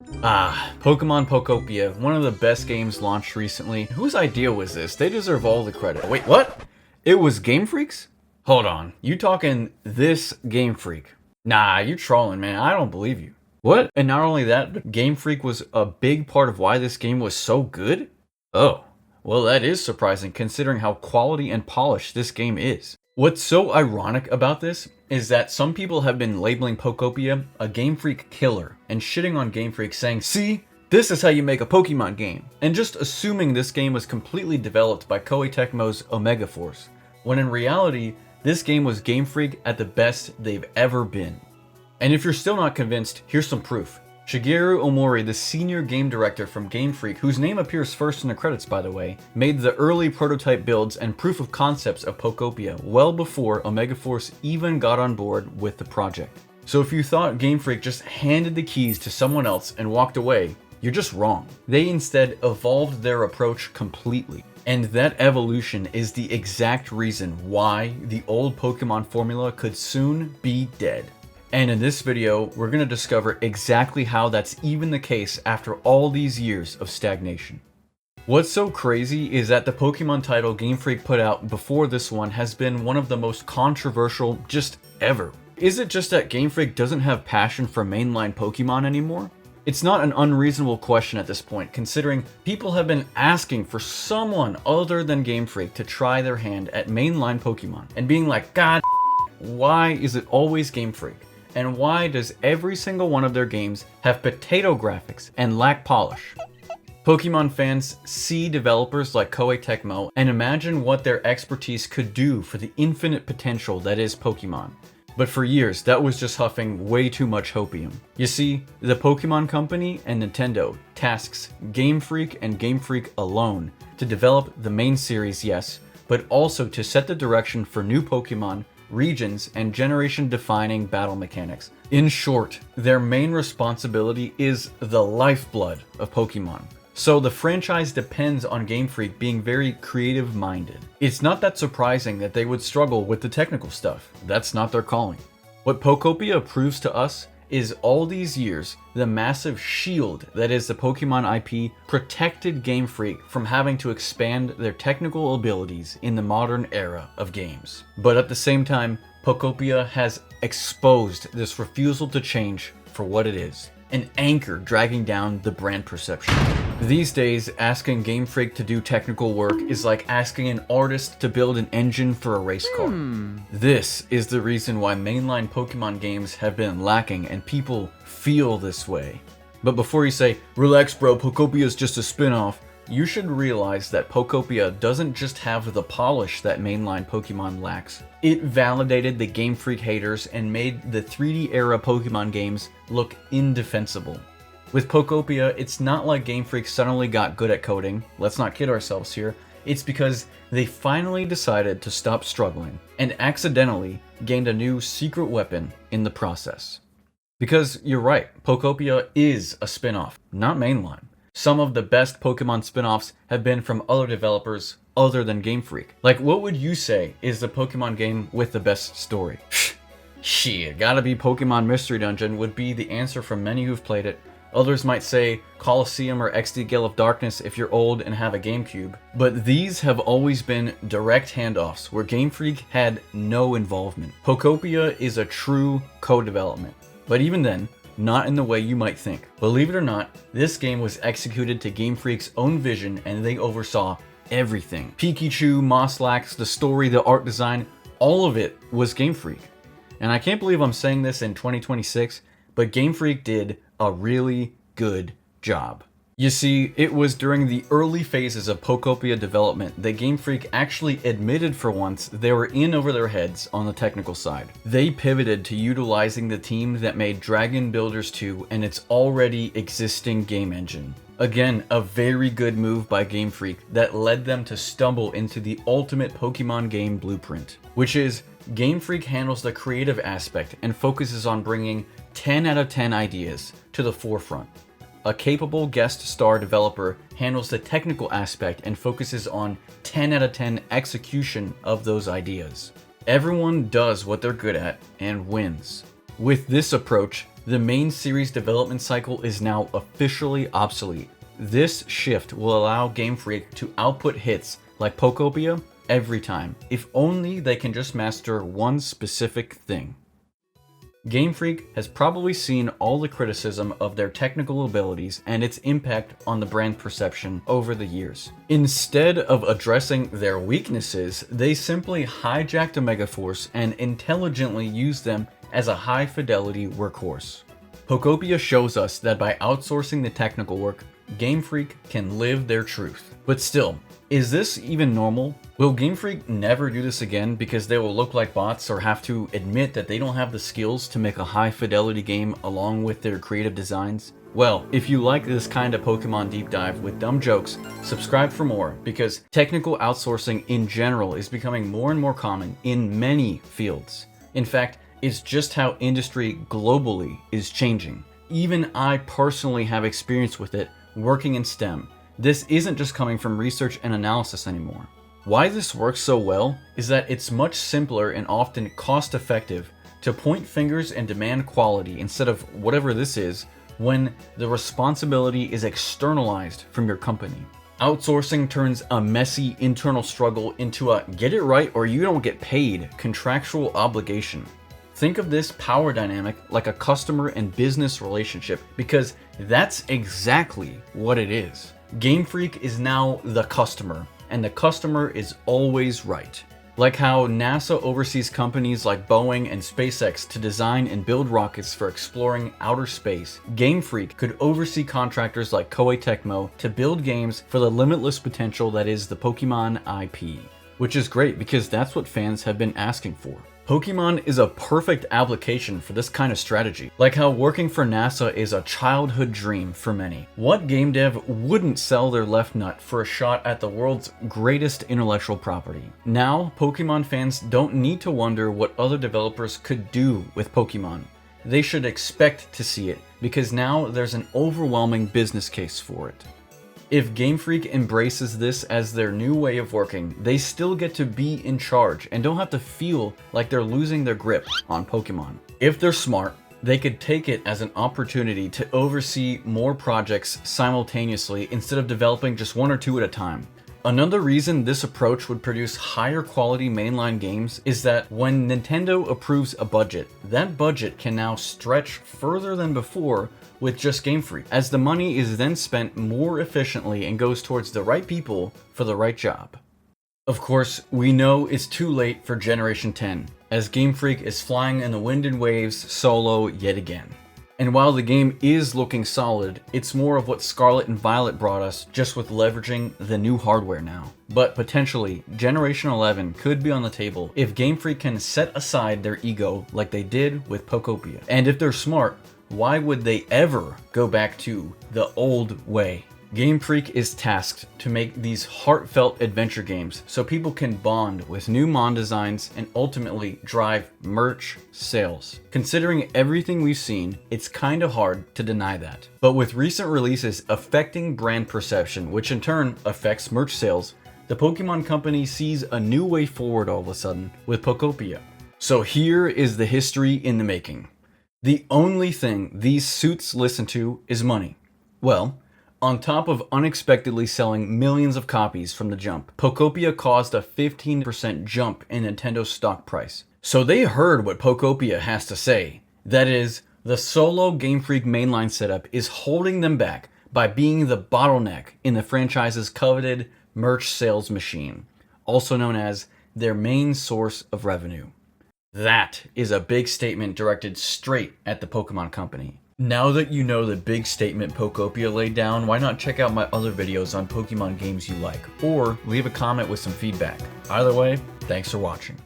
Pokemon Pokopia, one of the best games launched recently. Whose idea was this? They deserve all the credit. Wait, what? It was Game Freak's? Hold on, you talking this Game Freak? Nah, you trolling, man. I don't believe you. What? And not only that, but Game Freak was a big part of why this game was so good? Oh, well, that is surprising considering how quality and polished this game is. What's so ironic about this is that some people have been labeling Pokopia a Game Freak killer and shitting on Game Freak saying, see, this is how you make a Pokemon game, and just assuming this game was completely developed by Koei Tecmo's Omega Force, when in reality, this game was Game Freak at the best they've ever been. And if you're still not convinced, here's some proof. Shigeru Omori, the senior game director from Game Freak, whose name appears first in the credits by the way, made the early prototype builds and proof of concepts of Pokopia well before Omega Force even got on board with the project. So if you thought Game Freak just handed the keys to someone else and walked away, you're just wrong. They instead evolved their approach completely. And that evolution is the exact reason why the old Pokemon formula could soon be dead. And in this video, we're going to discover exactly how that's even the case after all these years of stagnation. What's so crazy is that the Pokemon title Game Freak put out before this one has been one of the most controversial just ever. Is it just that Game Freak doesn't have passion for mainline Pokemon anymore? It's not an unreasonable question at this point, considering people have been asking for someone other than Game Freak to try their hand at mainline Pokemon, and being like, God, why is it always Game Freak? And why does every single one of their games have potato graphics and lack polish? Pokemon fans see developers like Koei Tecmo and imagine what their expertise could do for the infinite potential that is Pokemon. But for years, that was just huffing way too much hopium. You see, the Pokemon Company and Nintendo tasks Game Freak and Game Freak alone to develop the main series, yes, but also to set the direction for new Pokemon, regions, and generation-defining battle mechanics. In short, their main responsibility is the lifeblood of Pokemon. So the franchise depends on Game Freak being very creative-minded. It's not that surprising that they would struggle with the technical stuff. That's not their calling. What Pokopia proves to us is all these years, the massive shield that is the Pokemon IP protected Game Freak from having to expand their technical abilities in the modern era of games. But at the same time, Pokopia has exposed this refusal to change for what it is, an anchor dragging down the brand perception. These days, asking Game Freak to do technical work is like asking an artist to build an engine for a race car. This is the reason why mainline Pokemon games have been lacking and people feel this way. But before you say, relax bro, Pokopia is just a spin-off, you should realize that Pokopia doesn't just have the polish that mainline Pokemon lacks. It validated the Game Freak haters and made the 3D era Pokemon games look indefensible. With Pokopia, it's not like Game Freak suddenly got good at coding, let's not kid ourselves here, it's because they finally decided to stop struggling, and accidentally gained a new secret weapon in the process. Because you're right, Pokopia is a spin-off, not mainline. Some of the best Pokemon spin-offs have been from other developers other than Game Freak. Like, what would you say is the Pokemon game with the best story? Shit, gotta be Pokemon Mystery Dungeon would be the answer from many who've played it. Others might say Colosseum or XD Gale of Darkness if you're old and have a GameCube. But these have always been direct handoffs where Game Freak had no involvement. Pokopia is a true co-development. But even then, not in the way you might think. Believe it or not, this game was executed to Game Freak's own vision and they oversaw everything. Pikachu, Moslax, the story, the art design, all of it was Game Freak. And I can't believe I'm saying this in 2026, but Game Freak did a really good job. You see, it was during the early phases of Pokopia development that Game Freak actually admitted for once they were in over their heads on the technical side. They pivoted to utilizing the team that made Dragon Builders 2 and its already existing game engine. Again, a very good move by Game Freak that led them to stumble into the ultimate Pokemon game blueprint, which is Game Freak handles the creative aspect and focuses on bringing 10 out of 10 ideas to the forefront. A capable guest star developer handles the technical aspect and focuses on 10 out of 10 execution of those ideas. Everyone does what they're good at and wins. With this approach, The main series development cycle is now officially obsolete. This shift will allow Game Freak to output hits like Pokopia every time, if only they can just master one specific thing. Game Freak has probably seen all the criticism of their technical abilities and its impact on the brand perception over the years. Instead of addressing their weaknesses, they simply hijacked a Megaforce and intelligently used them as a high-fidelity workhorse. Pokopia shows us that by outsourcing the technical work, Game Freak can live their truth. But still, is this even normal? Will Game Freak never do this again because they will look like bots or have to admit that they don't have the skills to make a high-fidelity game along with their creative designs? Well, if you like this kind of Pokemon deep dive with dumb jokes, subscribe for more, because technical outsourcing in general is becoming more and more common in many fields. In fact, it's just how industry globally is changing. Even I personally have experience with it working in STEM. This isn't just coming from research and analysis anymore. Why this works so well is that it's much simpler and often cost-effective to point fingers and demand quality instead of whatever this is when the responsibility is externalized from your company. Outsourcing turns a messy internal struggle into a get it right or you don't get paid contractual obligation. Think of this power dynamic like a customer and business relationship, because that's exactly what it is. Game Freak is now the customer, and the customer is always right. Like how NASA oversees companies like Boeing and SpaceX to design and build rockets for exploring outer space, Game Freak could oversee contractors like Koei Tecmo to build games for the limitless potential that is the Pokemon IP. Which is great because that's what fans have been asking for. Pokemon is a perfect application for this kind of strategy. Like how working for NASA is a childhood dream for many. What game dev wouldn't sell their left nut for a shot at the world's greatest intellectual property? Now, Pokemon fans don't need to wonder what other developers could do with Pokemon. They should expect to see it, because now there's an overwhelming business case for it. If Game Freak embraces this as their new way of working, they still get to be in charge and don't have to feel like they're losing their grip on Pokemon. If they're smart, they could take it as an opportunity to oversee more projects simultaneously instead of developing just one or two at a time. Another reason this approach would produce higher quality mainline games is that when Nintendo approves a budget, that budget can now stretch further than before with just Game Freak, as the money is then spent more efficiently and goes towards the right people for the right job. Of course, we know it's too late for Generation 10, as Game Freak is flying in the wind and waves solo yet again. And while the game is looking solid, it's more of what Scarlet and Violet brought us, just with leveraging the new hardware now. But potentially, Generation 11 could be on the table if Game Freak can set aside their ego like they did with Pokopia. And if they're smart, why would they ever go back to the old way? Game Freak is tasked to make these heartfelt adventure games so people can bond with new Mon designs and ultimately drive merch sales. Considering everything we've seen, it's kinda hard to deny that. But with recent releases affecting brand perception, which in turn affects merch sales, the Pokemon Company sees a new way forward all of a sudden with Pokopia. So here is the history in the making. The only thing these suits listen to is money. Well, on top of unexpectedly selling millions of copies from the jump, Pokopia caused a 15% jump in Nintendo's stock price. So they heard what Pokopia has to say. That is, the solo Game Freak mainline setup is holding them back by being the bottleneck in the franchise's coveted merch sales machine, also known as their main source of revenue. That is a big statement directed straight at the Pokemon Company. Now that you know the big statement Pokopia laid down, why not check out my other videos on Pokemon games you like, or leave a comment with some feedback. Either way, thanks for watching.